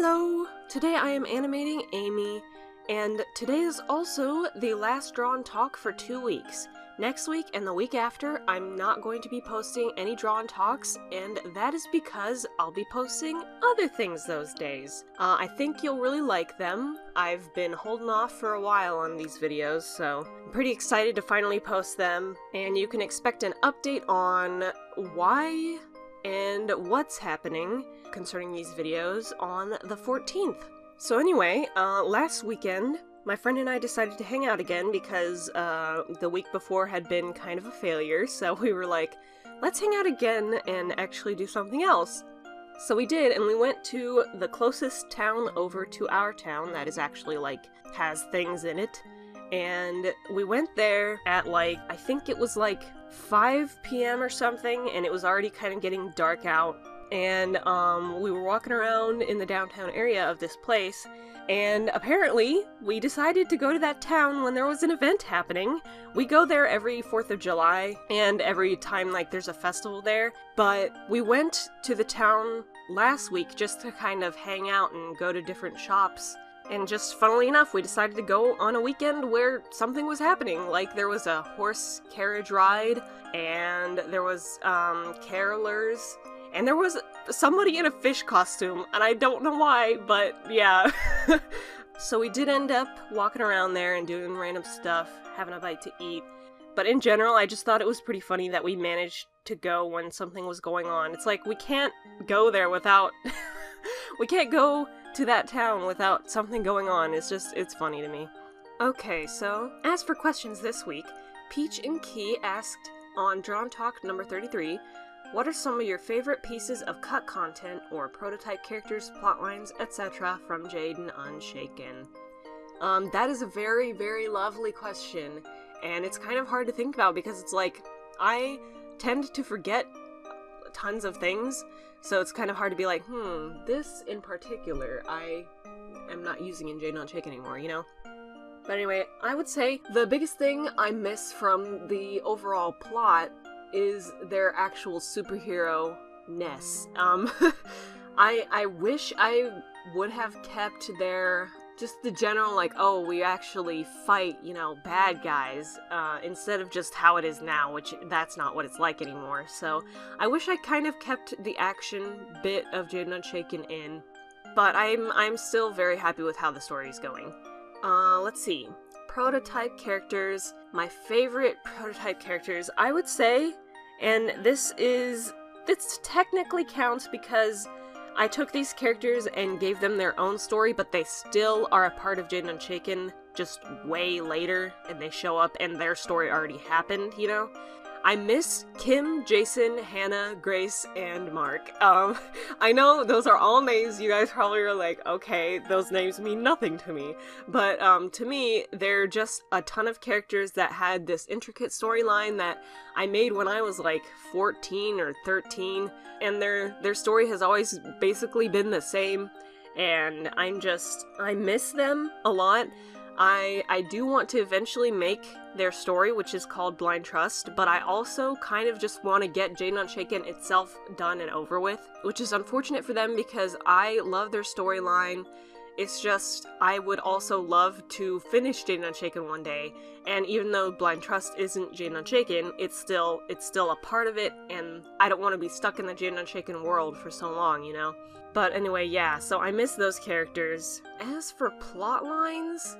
Hello! Today I am animating Amy, and today is also the last drawn talk for 2 weeks. Next week and the week after, I'm not going to be posting any drawn talks, and that is because I'll be posting other things those days. I think you'll really like them. I've been holding off for a while on these videos, so I'm pretty excited to finally post them, and you can expect an update on why and what's happening concerning these videos on the 14th. So anyway, last weekend, my friend and I decided to hang out again because the week before had been kind of a failure, so we were like, let's hang out again and actually do something else. So we did, and we went to the closest town over to our town that is actually, like, has things in it. And we went there at, like, I think it was like 5 p.m. or something, and it was already kind of getting dark out. And we were walking around in the downtown area of this place, and apparently we decided to go to that town when there was an event happening. We go there every 4th of July, and every time, like, there's a festival there. But we went to the town last week just to kind of hang out and go to different shops. And just funnily enough, we decided to go on a weekend where something was happening. Like, there was a horse carriage ride, and there was carolers, and there was somebody in a fish costume, and I don't know why, but yeah. So we did end up walking around there and doing random stuff, having a bite to eat. But in general, I just thought it was pretty funny that we managed to go when something was going on. It's like, we can't go there without... we can't go to that town without something going on. It's funny to me. Okay, so, as for questions this week, Peach and Key asked on Drawn Talk number 33, what are some of your favorite pieces of cut content or prototype characters, plotlines, etc. from Jade and Unshaken? That is a very, very lovely question, and it's kind of hard to think about because it's like, I tend to forget tons of things, so it's kind of hard to be like, this in particular, I am not using in Jade and Unshaken anymore, you know? But anyway, I would say the biggest thing I miss from the overall plot is their actual superhero-ness. I wish I would have kept their, just the general, like, oh, we actually fight, you know, bad guys, instead of just how it is now, which that's not what it's like anymore. So I wish I kind of kept the action bit of Jade and Unshaken in, but I'm still very happy with how the story's going. Let's see. Prototype characters. My favorite prototype characters, I would say, and this technically counts because I took these characters and gave them their own story, but they still are a part of Jade and Unshaken just way later, and they show up and their story already happened, you know? I miss Kim, Jason, Hannah, Grace, and Mark. I know those are all names you guys probably are like, okay, those names mean nothing to me. But to me, they're just a ton of characters that had this intricate storyline that I made when I was like 14 or 13, and their story has always basically been the same, and I miss them a lot. I do want to eventually make their story, which is called Blind Trust, but I also kind of just want to get Jade and Unshaken itself done and over with, which is unfortunate for them because I love their storyline. It's just, I would also love to finish Jade and Unshaken one day, and even though Blind Trust isn't Jade and Unshaken, it's still a part of it, and I don't want to be stuck in the Jade and Unshaken world for so long, you know? But anyway, yeah, so I miss those characters. As for plot lines...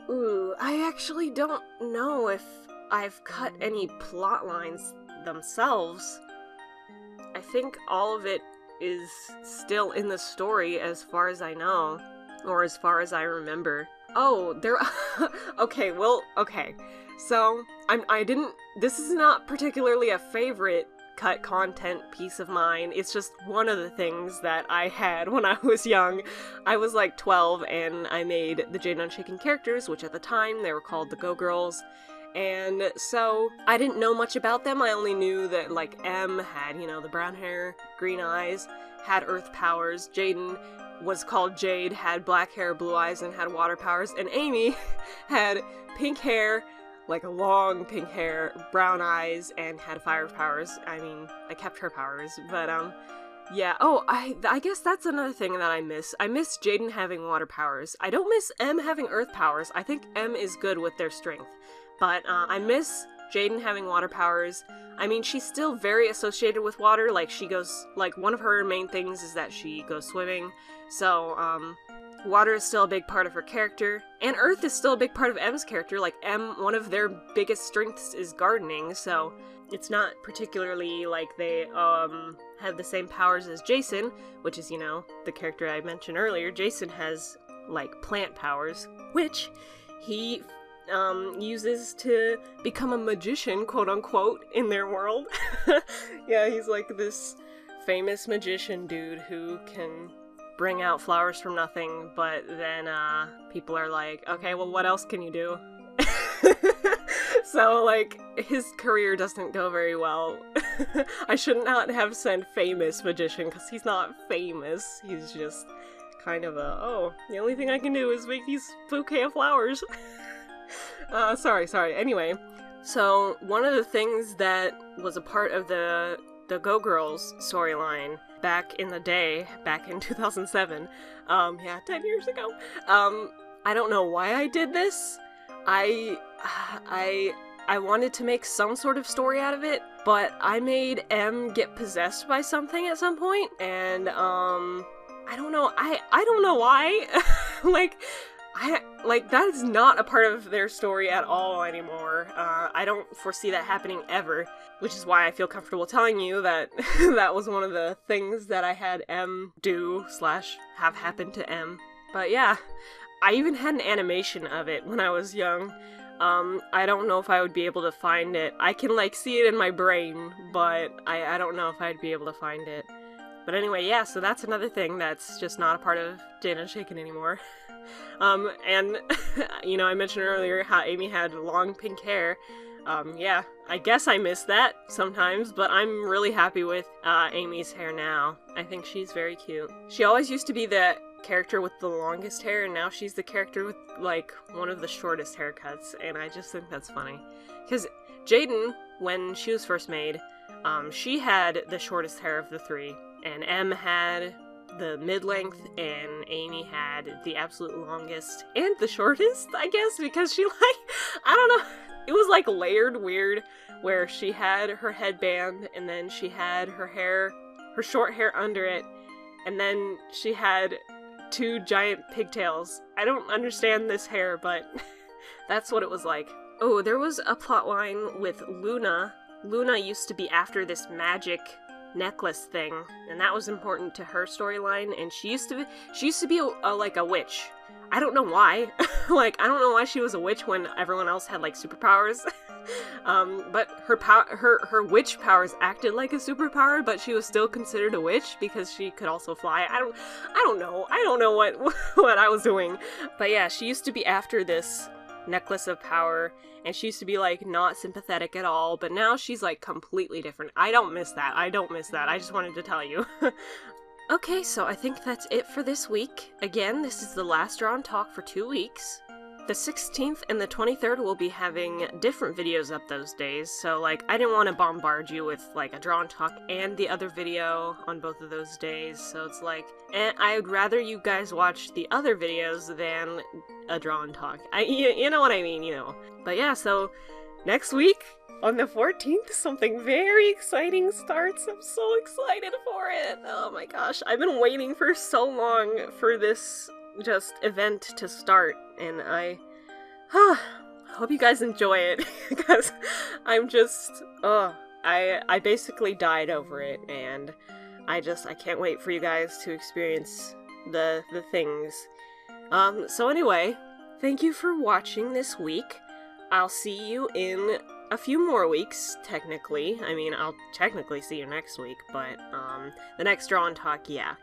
ooh, I actually don't know if I've cut any plot lines themselves. I think all of it is still in the story as far as I know, or as far as I remember. Oh, there... okay, well, okay. So, this is not particularly a favorite cut content piece of mine. It's just one of the things that I had when I was young. I was like 12 and I made the Jade and Unshaken characters, which at the time they were called the Go Girls. And so I didn't know much about them. I only knew that, like, M had, you know, the brown hair, green eyes, had earth powers. Jaden was called Jade, had black hair, blue eyes, and had water powers. And Amy had pink hair, like a long pink hair, brown eyes, and had fire powers. I mean, I kept her powers, but Yeah, oh, I guess that's another thing that I miss. I miss Jaden having water powers. I don't miss Em having earth powers. I think Em is good with their strength. But I miss Jaden having water powers. I mean, she's still very associated with water. Like, she goes, like, one of her main things is that she goes swimming. So, water is still a big part of her character. And earth is still a big part of Em's character. Like, Em, one of their biggest strengths is gardening, so it's not particularly like they, have the same powers as Jason, which is, you know, the character I mentioned earlier. Jason has, like, plant powers, which he uses to become a magician, quote-unquote, in their world. Yeah, he's like this famous magician dude who can bring out flowers from nothing, but then people are like, okay, well, what else can you do? So, like, his career doesn't go very well. I should not have said famous magician, because he's not famous. He's just kind of the only thing I can do is make these bouquet of flowers. Sorry. Anyway, so one of the things that was a part of the Go Girls storyline back in the day, back in 2007, 10 years ago, I don't know why I did this. I wanted to make some sort of story out of it, but I made Em get possessed by something at some point, and, I don't know, I don't know why. That is not a part of their story at all anymore. I don't foresee that happening ever, which is why I feel comfortable telling you that that was one of the things that I had Em do / have happen to Em. But yeah, I even had an animation of it when I was young. I don't know if I would be able to find it. I can, like, see it in my brain, but I don't know if I'd be able to find it. But anyway, yeah, so that's another thing that's just not a part of Jane and Shaken anymore. And, you know, I mentioned earlier how Amy had long pink hair. Yeah, I guess I miss that sometimes, but I'm really happy with, Amy's hair now. I think she's very cute. She always used to be the character with the longest hair, and now she's the character with, like, one of the shortest haircuts, and I just think that's funny. Because Jaden, when she was first made, she had the shortest hair of the three, and Em had the mid-length, and Amy had the absolute longest, and the shortest, I guess, because she, like, I don't know, it was, like, layered weird, where she had her headband, and then she had her hair, her short hair under it, and then she had 2 giant pigtails. I don't understand this hair, but that's what it was like. Oh, there was a plotline with Luna. Luna used to be after this magic necklace thing, and that was important to her storyline, and she used to be like a witch. I don't know why. Like, I don't know why she was a witch when everyone else had, like, superpowers. But her witch powers acted like a superpower, but she was still considered a witch because she could also fly. I don't know what I was doing. But yeah, she used to be after this necklace of power, and she used to be, like, not sympathetic at all, but now she's, like, completely different. I don't miss that. I just wanted to tell you. Okay, so I think that's it for this week. Again, this is the last Drawn Talk for 2 weeks. The 16th and the 23rd will be having different videos up those days, so, like, I didn't want to bombard you with, like, a Drawn Talk and the other video on both of those days, so it's like, I would rather you guys watch the other videos than a Drawn Talk. You know what I mean, you know. But yeah, so next week, on the 14th, something very exciting starts. I'm so excited for it. Oh my gosh, I've been waiting for so long for this event to start, and I hope you guys enjoy it, because I'm just, I basically died over it, and I can't wait for you guys to experience the things. So anyway, thank you for watching this week. I'll see you in a few more weeks, technically. I mean, I'll technically see you next week, but, the next Drawn Talk, yeah.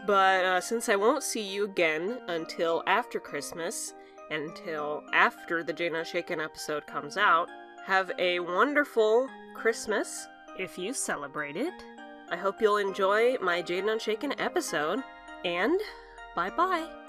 But, since I won't see you again until after Christmas, until after the Jane Unshaken episode comes out, have a wonderful Christmas, if you celebrate it. I hope you'll enjoy my Jane Unshaken episode, and bye-bye.